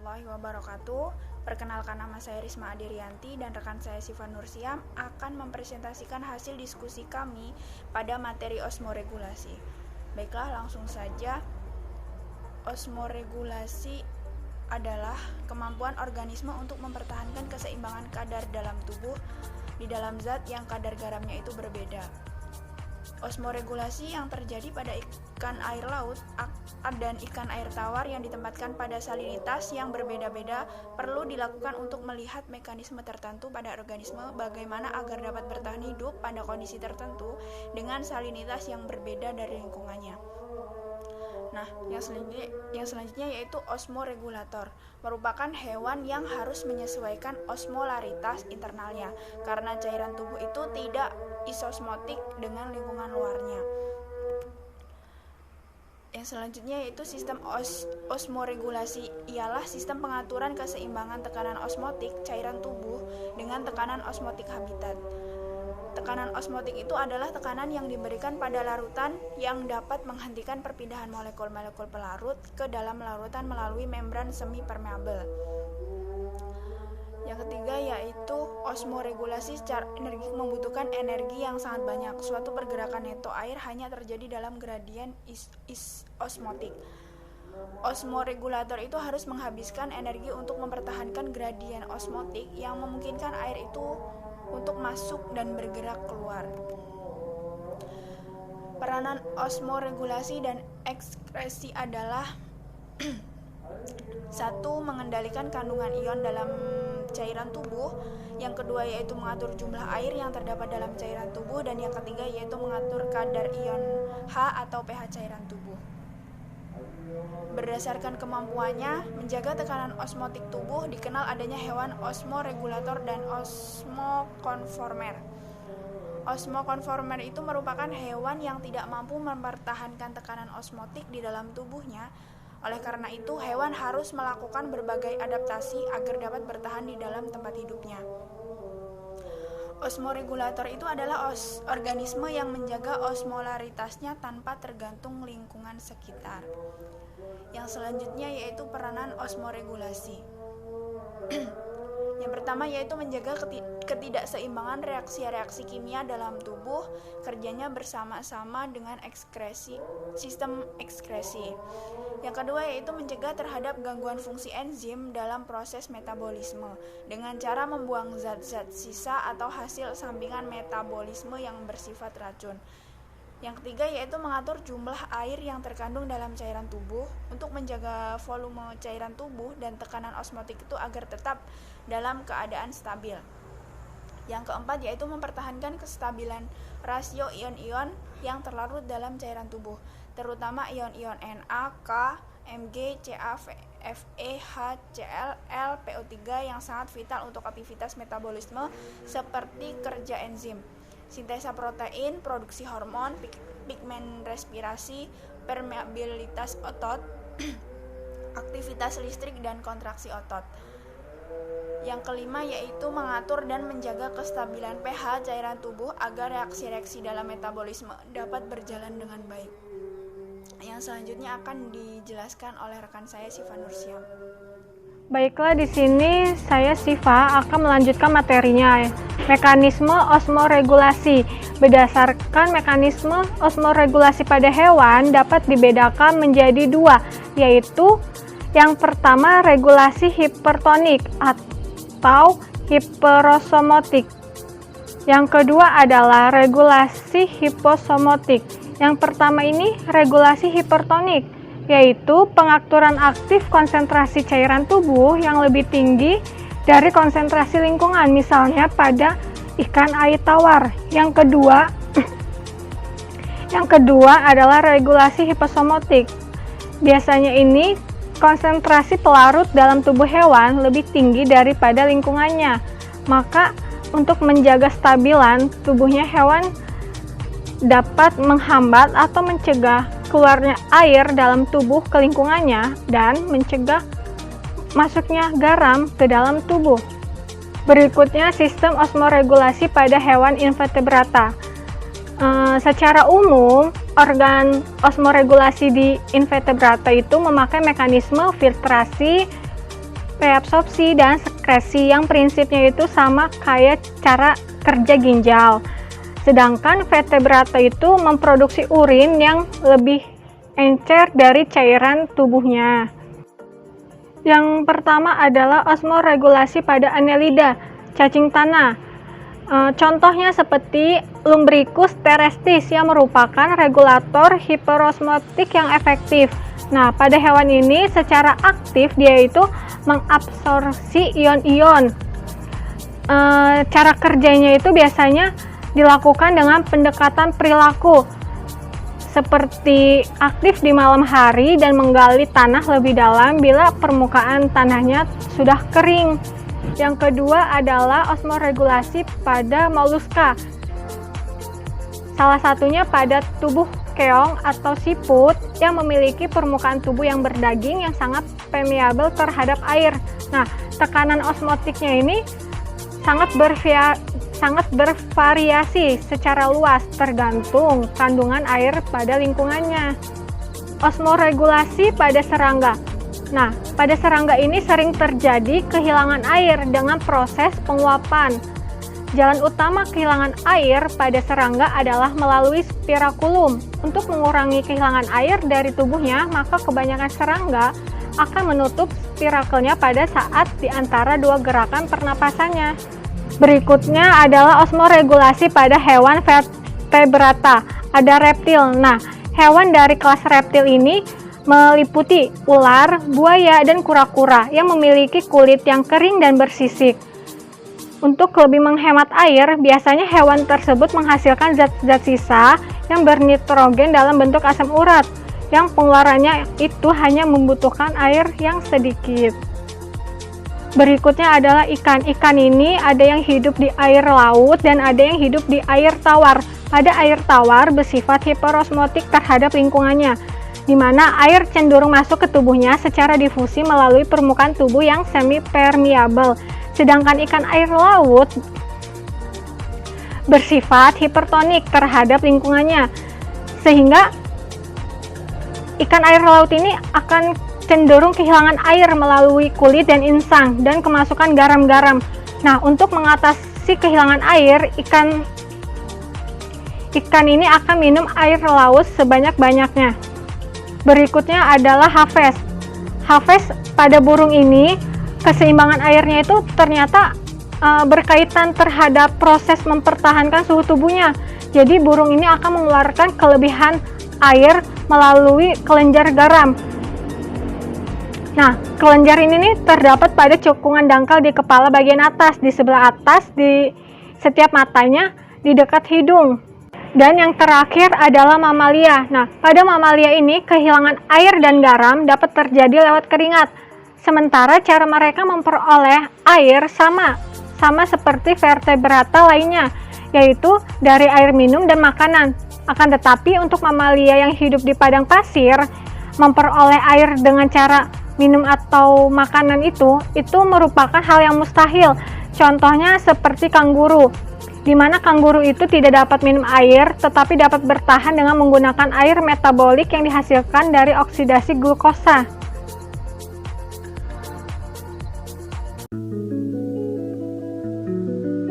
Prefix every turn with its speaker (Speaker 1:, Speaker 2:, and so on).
Speaker 1: warahmatullahi wabarakatuh. Perkenalkan, nama saya Risma Adirianti dan rekan saya Siva Nursiam akan mempresentasikan hasil diskusi kami pada materi osmoregulasi. Baiklah, langsung saja. Osmoregulasi adalah kemampuan organisme untuk mempertahankan keseimbangan kadar dalam tubuh di dalam zat yang kadar garamnya itu berbeda. Osmoregulasi yang terjadi pada ikan air laut dan ikan air tawar yang ditempatkan pada salinitas yang berbeda-beda perlu dilakukan untuk melihat mekanisme tertentu pada organisme bagaimana agar dapat bertahan hidup pada kondisi tertentu dengan salinitas yang berbeda dari lingkungannya. Nah, yang selanjutnya yaitu osmoregulator, merupakan hewan yang harus menyesuaikan osmolaritas internalnya karena cairan tubuh itu tidak isosmotik dengan lingkungan luarnya. Yang selanjutnya yaitu sistem osmoregulasi, ialah sistem pengaturan keseimbangan tekanan osmotik cairan tubuh dengan tekanan osmotik habitat. Tekanan osmotik itu adalah tekanan yang diberikan pada larutan yang dapat menghentikan perpindahan molekul-molekul pelarut ke dalam larutan melalui membran semi permeabel. Yang ketiga yaitu osmoregulasi secara energi membutuhkan energi yang sangat banyak. Suatu pergerakan neto air hanya terjadi dalam gradien osmotik. Osmoregulator itu harus menghabiskan energi untuk mempertahankan gradien osmotik yang memungkinkan air itu untuk masuk dan bergerak keluar. Peranan osmoregulasi dan ekskresi adalah 1. Mengendalikan kandungan ion dalam cairan tubuh. Yang kedua yaitu mengatur jumlah air yang terdapat dalam cairan tubuh. Dan yang ketiga yaitu mengatur kadar ion H atau pH cairan tubuh. Berdasarkan kemampuannya menjaga tekanan osmotik tubuh, dikenal adanya hewan osmoregulator dan osmokonformer. Osmokonformer itu merupakan hewan yang tidak mampu mempertahankan tekanan osmotik di dalam tubuhnya. Oleh karena itu, hewan harus melakukan berbagai adaptasi agar dapat bertahan di dalam tempat hidupnya. Osmoregulator itu adalah organisme yang menjaga osmolaritasnya tanpa tergantung lingkungan sekitar. Yang selanjutnya yaitu peranan osmoregulasi. Yang pertama yaitu menjaga ketidakseimbangan reaksi-reaksi kimia dalam tubuh, kerjanya bersama-sama dengan sistem ekskresi. Yang kedua yaitu mencegah terhadap gangguan fungsi enzim dalam proses metabolisme dengan cara membuang zat-zat sisa atau hasil sampingan metabolisme yang bersifat racun. Yang ketiga yaitu mengatur jumlah air yang terkandung dalam cairan tubuh untuk menjaga volume cairan tubuh dan tekanan osmotik itu agar tetap dalam keadaan stabil. Yang keempat yaitu mempertahankan kestabilan rasio ion-ion yang terlarut dalam cairan tubuh, terutama ion-ion Na, K, Mg, Ca, Fe, HCl, L, PO3 yang sangat vital untuk aktivitas metabolisme seperti kerja enzim, sintesa protein, produksi hormon, pigmen respirasi, permeabilitas otot, aktivitas listrik dan kontraksi otot. Yang kelima yaitu mengatur dan menjaga kestabilan pH cairan tubuh agar reaksi-reaksi dalam metabolisme dapat berjalan dengan baik. Yang selanjutnya akan dijelaskan oleh rekan saya Siva Nursiam.
Speaker 2: Baiklah, di sini saya Siva akan melanjutkan materinya. Mekanisme osmoregulasi. Berdasarkan mekanisme osmoregulasi pada hewan dapat dibedakan menjadi dua, yaitu yang pertama regulasi hipertonik atau hiperosomotik. Yang kedua adalah regulasi hiposomotik. Yang pertama ini regulasi hipertonik, yaitu pengaturan aktif konsentrasi cairan tubuh yang lebih tinggi dari konsentrasi lingkungan, misalnya pada ikan air tawar. Yang kedua adalah regulasi hiposomotik. Biasanya ini konsentrasi pelarut dalam tubuh hewan lebih tinggi daripada lingkungannya. Maka untuk menjaga stabilan tubuhnya hewan dapat menghambat atau mencegah keluarnya air dalam tubuh ke lingkungannya dan mencegah masuknya garam ke dalam tubuh. Berikutnya sistem osmoregulasi pada hewan invertebrata. Secara umum, organ osmoregulasi di invertebrata itu memakai mekanisme filtrasi reabsorpsi dan sekresi yang prinsipnya itu sama kayak cara kerja ginjal. Sedangkan vertebrata itu memproduksi urin yang lebih encer dari cairan tubuhnya. Yang pertama adalah osmoregulasi pada Annelida, cacing tanah. Contohnya seperti Lumbricus terrestris yang merupakan regulator hiperosmotik yang efektif. Nah, pada hewan ini secara aktif dia itu mengabsorpsi ion-ion. Cara kerjanya itu biasanya dilakukan dengan pendekatan perilaku, seperti aktif di malam hari dan menggali tanah lebih dalam bila permukaan tanahnya sudah kering. Yang kedua adalah osmoregulasi pada moluska. Salah satunya pada tubuh keong atau siput yang memiliki permukaan tubuh yang berdaging yang sangat permeabel terhadap air. Nah, tekanan osmotiknya ini sangat bervariasi secara luas tergantung kandungan air pada lingkungannya. Osmoregulasi pada serangga. Nah, pada serangga ini sering terjadi kehilangan air dengan proses penguapan. Jalan utama kehilangan air pada serangga adalah melalui spirakulum. Untuk mengurangi kehilangan air dari tubuhnya, maka kebanyakan serangga akan menutup spirakelnya pada saat di antara dua gerakan pernapasannya. Berikutnya adalah osmoregulasi pada hewan vertebrata. Ada reptil. Nah, hewan dari kelas reptil ini meliputi ular, buaya, dan kura-kura yang memiliki kulit yang kering dan bersisik. Untuk lebih menghemat air, biasanya hewan tersebut menghasilkan zat-zat sisa yang bernitrogen dalam bentuk asam urat, yang pengeluarannya itu hanya membutuhkan air yang sedikit. Berikutnya adalah ikan. Ikan ini ada yang hidup di air laut dan ada yang hidup di air tawar. Pada air tawar bersifat hiperosmotik terhadap lingkungannya, di mana air cenderung masuk ke tubuhnya secara difusi melalui permukaan tubuh yang semi-permeabel. Sedangkan ikan air laut bersifat hipertonik terhadap lingkungannya, sehingga ikan air laut ini akan cenderung kehilangan air melalui kulit dan insang dan kemasukan garam-garam. Nah, untuk mengatasi kehilangan air, ikan ini akan minum air laut sebanyak-banyaknya. Berikutnya adalah Hafes. Hafes pada burung ini, keseimbangan airnya itu ternyata berkaitan terhadap proses mempertahankan suhu tubuhnya. Jadi burung ini akan mengeluarkan kelebihan air melalui kelenjar garam. Nah, kelenjar ini terdapat pada cekungan dangkal di kepala bagian atas, di sebelah atas, di setiap matanya, di dekat hidung. Dan yang terakhir adalah mamalia. Nah, pada mamalia ini kehilangan air dan garam dapat terjadi lewat keringat. Sementara cara mereka memperoleh air sama seperti vertebrata lainnya, yaitu dari air minum dan makanan. Akan tetapi untuk mamalia yang hidup di padang pasir, memperoleh air dengan cara minum atau makanan itu merupakan hal yang mustahil. Contohnya seperti kanguru, di mana kanguru itu tidak dapat minum air, tetapi dapat bertahan dengan menggunakan air metabolik yang dihasilkan dari oksidasi glukosa.